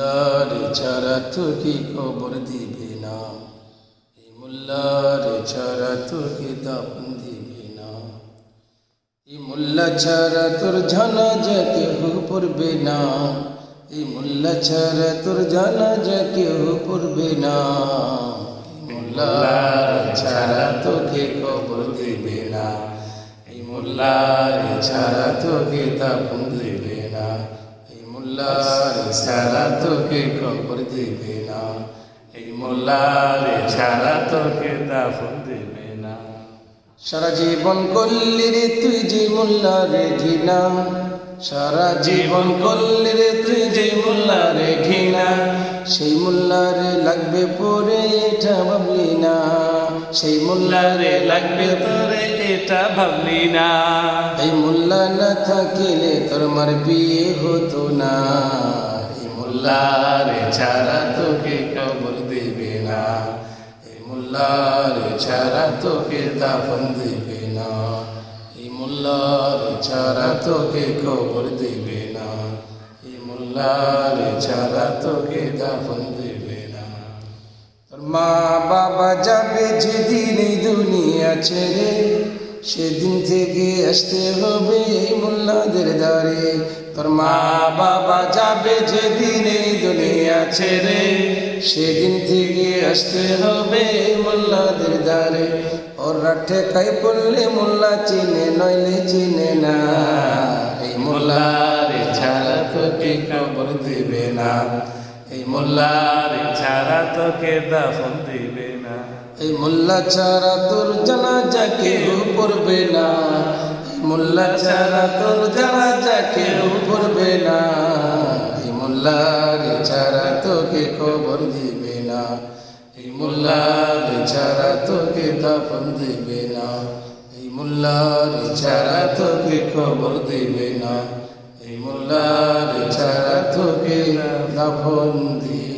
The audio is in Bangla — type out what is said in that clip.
মোল্লার ছাড়া তোকে কবর দিবে না, এই মোল্লার ছাড়া তোকে দাফন দিবে না, এই মোল্লা ছাড়া তোর জানাজা কেহ পড়বে না, এই মোল্লা ছাড়া তোর জানাজা কেহ পড়বে না, এই মোল্লার ছাড়া তোকে কবর দিবে না, এই মোল্লার ছাড়া তোকে দাফন দিবে না, এই মোল্লার ছাড়া তোকে কবর দিবে না, এই মোল্লার ছাড়া তোকে দাফন দিবে না। সারা জীবন করলি রে তুই যে মোল্লার ঘৃণা, সারা জীবন করলি রে তুই যে মোল্লার ঘৃণা, সেই মোল্লারে লাগবে পরে এটা ভাবলি না, সেই মোল্লারে লাগবে তোরে এটা ভাবলি না, এই মোল্লা না থাকিলে তোর মার বিয়ে হতো না, এই মোল্লারে ছাড়া তোকে কবর দিবে না, এই মোল্লার ছাড়া তোকে দাফন দিবে না, এই মোল্লার ছাড়া তোকে কবর দিবে না, এই মোল্লার ছাড়া তোকে দাফন দিবে না। তোর মা বাবা যাবে যেদিন এই দুনিয়া ছেড়ে, সেদিন থেকে আসতে হবে এই মোল্লাদের দ্বারে, তোর মা বাবা যাবে যেদিন এই দুনিয়া ছেড়ে, সেদিন থেকে আসতে হবে এই মোল্লাদের দ্বারে, ওরা ঠেকাই পড়লে মোল্লা চিনে নইলে চিনে না, এই মোল্লার ছাড়া তোকে কবর দিবে না, এই মোল্লার ছাড়া তোকে দাফন দিবে না, এই মোল্লা ছাড়া তোর জানাজা কেহ পড়বে না, এই মোল্লা ছাড়া তোর জানাজা কেহ পড়বে না, এই মোল্লার ছাড়া তোকে কবর দিবে না, এই মোল্লার ছাড়া তোকে দাফন দিবে না, এই মোল্লার ছাড়া তোকে কবর দিবে না, এই মোল্লার ছাড়া তোকে দাফন দিবে